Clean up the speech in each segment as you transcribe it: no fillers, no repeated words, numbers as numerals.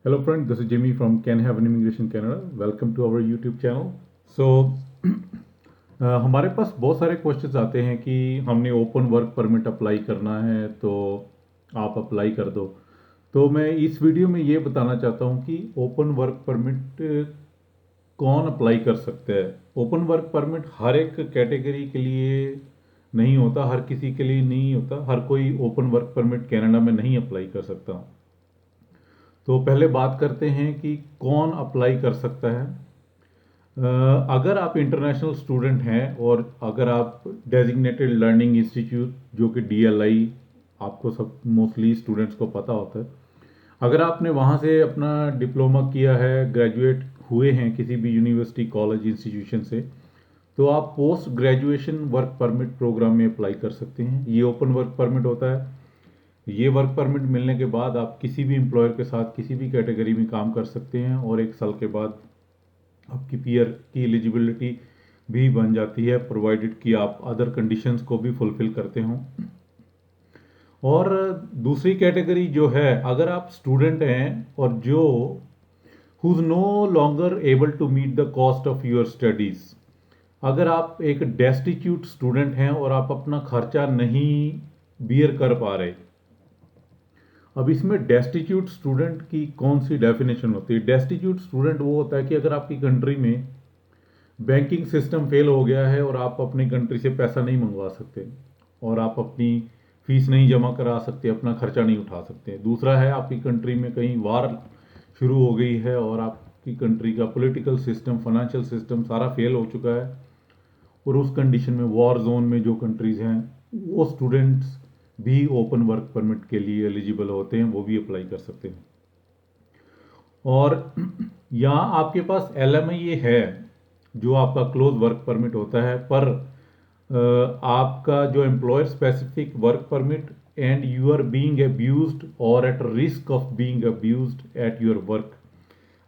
Hello friend, this is Jimmy from Can Haven Immigration Canada. Welcome to our YouTube channel. So हमारे पास बहुत सारे questions आते हैं कि हमने ओपन वर्क परमिट अप्लाई करना है तो आप अप्लाई कर दो। तो मैं इस वीडियो में ये बताना चाहता हूँ कि ओपन वर्क परमिट कौन अप्लाई कर सकता है। ओपन वर्क परमिट हर एक कैटेगरी के लिए नहीं होता, हर किसी के लिए नहीं होता, हर कोई ओपन वर्क परमिट कनाडा में नहीं अप्लाई कर सकता। तो पहले बात करते हैं कि कौन अप्लाई कर सकता है। अगर आप इंटरनेशनल स्टूडेंट हैं और अगर आप डेजिग्नेटेड लर्निंग इंस्टीट्यूट जो कि डीएलआई, आपको सब मोस्टली स्टूडेंट्स को पता होता है, अगर आपने वहाँ से अपना डिप्लोमा किया है, ग्रेजुएट हुए हैं किसी भी यूनिवर्सिटी कॉलेज इंस्टीट्यूशन से, तो आप post graduation work permit program में अप्लाई कर सकते हैं। ये ओपन वर्क परमिट होता है। ये वर्क परमिट मिलने के बाद आप किसी भी एम्प्लॉयर के साथ किसी भी कैटेगरी में काम कर सकते हैं और 1 साल के बाद आपकी पीआर की एलिजिबिलिटी भी बन जाती है, प्रोवाइडेड कि आप अदर कंडीशंस को भी फुलफिल करते हों। और दूसरी कैटेगरी जो है, अगर आप स्टूडेंट हैं और जो who's no longer able to meet the cost of your studies, अगर आप एक डेस्टिट्यूट स्टूडेंट हैं और आप अपना खर्चा नहीं बियर कर पा रहे। अब इसमें डेस्टिट्यूट स्टूडेंट की कौन सी डेफिनेशन होती है। डेस्टिट्यूट स्टूडेंट वो होता है कि अगर आपकी कंट्री में बैंकिंग सिस्टम फेल हो गया है और आप अपनी कंट्री से पैसा नहीं मंगवा सकते और आप अपनी फीस नहीं जमा करा सकते, अपना खर्चा नहीं उठा सकते। दूसरा है, आपकी कंट्री में कहीं वार शुरू हो गई है और आपकी कंट्री का पॉलिटिकल सिस्टम, फाइनेंशियल सिस्टम सारा फेल हो चुका है और उस कंडीशन में वॉर जोन में जो कंट्रीज़ हैं, वो स्टूडेंट्स भी ओपन वर्क परमिट के लिए एलिजिबल होते हैं, वो भी अप्लाई कर सकते हैं। और यहाँ आपके पास LMIA है जो आपका क्लोज वर्क परमिट होता है, पर आपका जो employer specific work permit and you are being abused or at risk of being abused at your work,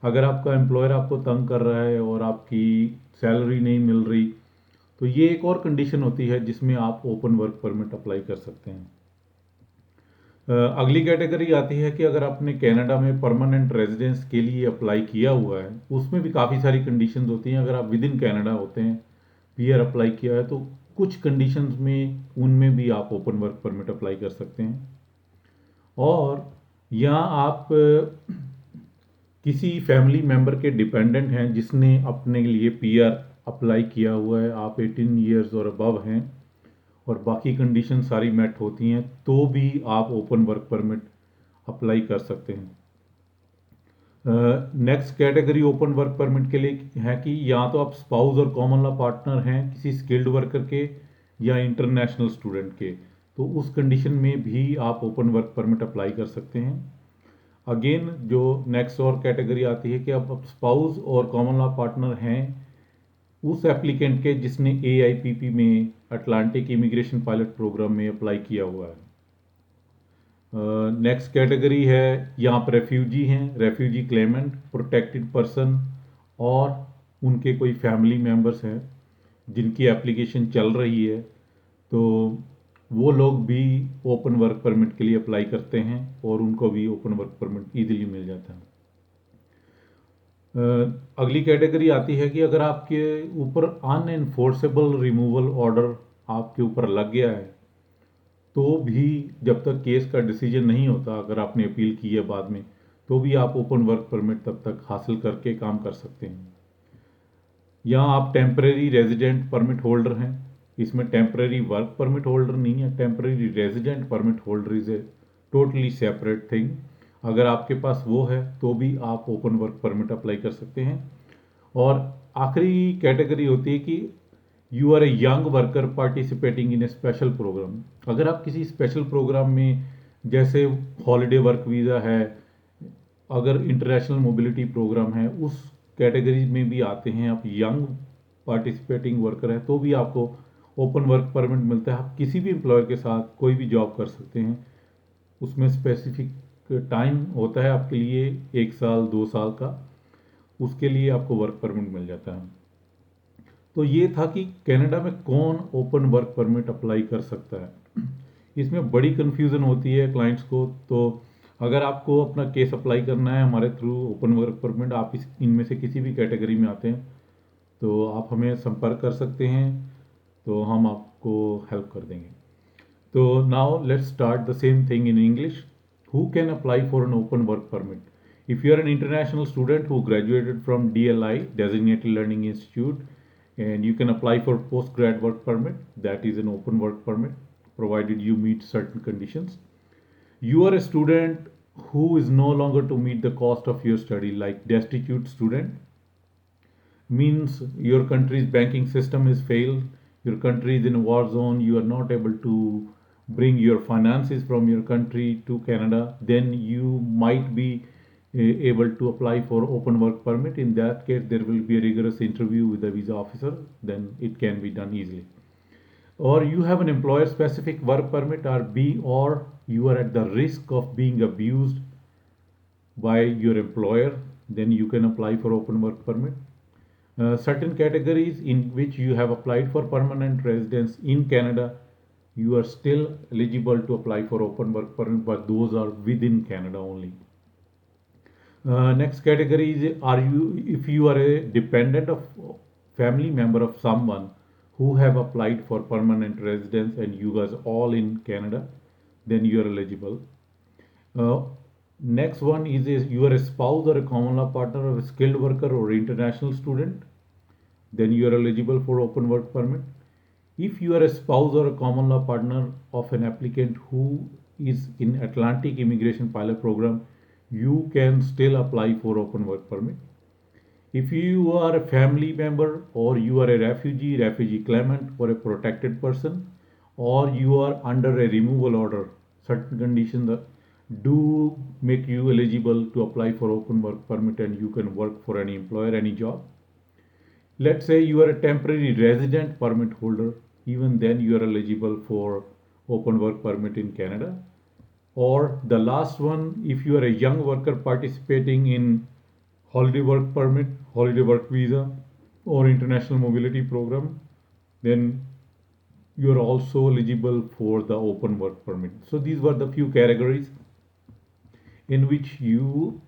अगर आपका एम्प्लॉयर आपको तंग कर रहा है और आपकी सैलरी नहीं मिल रही, तो ये एक और कंडीशन होती है जिसमें आप ओपन वर्क परमिट अप्लाई कर सकते हैं। अगली कैटेगरी आती है कि अगर आपने कनाडा में परमानेंट रेजिडेंस के लिए अप्लाई किया हुआ है, उसमें भी काफ़ी सारी कंडीशंस होती हैं। अगर आप विद इन कनाडा होते हैं, पीआर अप्लाई किया है, तो कुछ कंडीशंस में उनमें भी आप ओपन वर्क परमिट अप्लाई कर सकते हैं। और यहाँ आप किसी फैमिली मेम्बर के डिपेंडेंट हैं जिसने अपने लिए पीआर अप्लाई किया हुआ है, आप 18 ईयर्स और अबव हैं और बाकी कंडीशन सारी मेट होती हैं, तो भी आप ओपन वर्क परमिट अप्लाई कर सकते हैं। Next category open work permit के लिए है कि या तो आप स्पाउस और कॉमन लॉ पार्टनर हैं किसी स्किल्ड वर्कर के या इंटरनेशनल स्टूडेंट के, तो उस कंडीशन में भी आप ओपन वर्क परमिट अप्लाई कर सकते हैं। अगेन जो नेक्स्ट और कैटेगरी आती है कि आप स्पाउस और कॉमन लॉ पार्टनर हैं उस एप्लीकेंट के जिसने AIPP में, अटलांटिक इमिग्रेशन पायलट प्रोग्राम में अप्लाई किया हुआ है। नेक्स्ट कैटेगरी है, यहाँ पर रेफ्यूजी हैं, रेफ्यूजी क्लेमेंट, प्रोटेक्टेड पर्सन और उनके कोई फैमिली मेम्बर्स हैं जिनकी एप्लीकेशन चल रही है, तो वो लोग भी ओपन वर्क परमिट के लिए अप्लाई करते हैं और उनको भी ओपन वर्क परमिट ईजिली मिल जाता है। अगली कैटेगरी आती है कि अगर आपके ऊपर अनएनफोर्सेबल रिमूवल ऑर्डर आपके ऊपर लग गया है, तो भी जब तक केस का डिसीजन नहीं होता, अगर आपने अपील की है बाद में, तो भी आप ओपन वर्क परमिट तब तक हासिल करके काम कर सकते हैं। यहाँ आप टेम्परेरी रेजिडेंट परमिट होल्डर हैं, इसमें टेम्परेरी वर्क परमिट होल्डर नहीं है, temporary resident permit holder is a totally separate thing. अगर आपके पास वो है तो भी आप ओपन वर्क परमिट अप्लाई कर सकते हैं। और आखिरी कैटेगरी होती है कि you are a young worker participating in a special program. अगर आप किसी स्पेशल प्रोग्राम में, जैसे हॉलीडे वर्क वीज़ा है, अगर इंटरनेशनल मोबिलिटी प्रोग्राम है, उस कैटेगरी में भी आते हैं, आप यंग पार्टिसिपेटिंग वर्कर है, तो भी आपको ओपन वर्क परमिट मिलता है। आप किसी भी एम्प्लॉयर के साथ कोई भी जॉब कर सकते हैं, उसमें स्पेसिफिक टाइम होता है आपके लिए, 1 साल 2 साल का, उसके लिए आपको वर्क परमिट मिल जाता है। तो ये था कि कनाडा में कौन ओपन वर्क परमिट अप्लाई कर सकता है। इसमें बड़ी कन्फ्यूज़न होती है क्लाइंट्स को। तो अगर आपको अपना केस अप्लाई करना है हमारे थ्रू ओपन वर्क परमिट, आप इनमें से किसी भी कैटेगरी में आते हैं तो आप हमें संपर्क कर सकते हैं, तो हम आपको हेल्प कर देंगे। तो now let's start the same thing in English. Who can apply for an open work permit? If you are an international student who graduated from DLI, Designated Learning Institute, and you can apply for postgrad work permit, that is an open work permit, provided you meet certain conditions. You are a student who is no longer to meet the cost of your study, like destitute student, means your country's banking system is failed, your country is in a war zone, you are not able to bring your finances from your country to Canada, then you might be able to apply for open work permit. In that case, there will be a rigorous interview with the visa officer, then it can be done easily. Or you have an employer specific work permit, or B, or you are at the risk of being abused by your employer, then you can apply for open work permit. Certain categories in which you have applied for permanent residence in Canada, you are still eligible to apply for open work permit, but those are within Canada only. Next category is, are you, if you are a dependent of family member of someone who have applied for permanent residence and you guys all in Canada, then you are eligible. Uh, Next one is you are a spouse or a common law partner of a skilled worker or international student, then you are eligible for open work permit. If you are a spouse or a common law partner of an applicant who is in Atlantic Immigration Pilot Program, you can still apply for open work permit. If you are a family member or you are a refugee, refugee claimant, or a protected person, or you are under a removal order, certain conditions do make you eligible to apply for open work permit and you can work for any employer, any job. Let's say you are a temporary resident permit holder, even then you are eligible for open work permit in Canada. Or the last one, if you are a young worker participating in holiday work permit, holiday work visa, or international mobility program, then you are also eligible for the open work permit. So these were the few categories in which you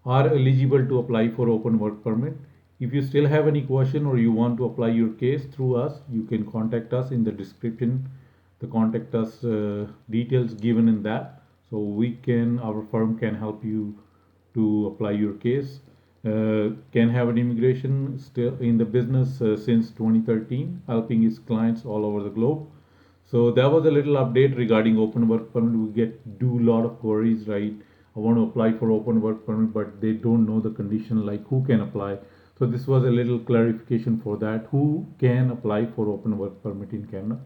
are eligible to apply for open work permit. If you still have any question or you want to apply your case through us, you can contact us in the description. The contact us details given in that, so our firm can help you to apply your case. Can have an immigration still in the business since 2013, helping its clients all over the globe. So that was a little update regarding open work permit. We do a lot of queries, right? I want to apply for open work permit, but they don't know the condition, like who can apply. So this was a little clarification for that. Who can apply for open work permit in Canada?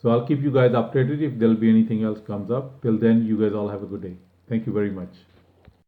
So I'll keep you guys updated if there'll be anything else comes up. Till then, you guys all have a good day. Thank you very much.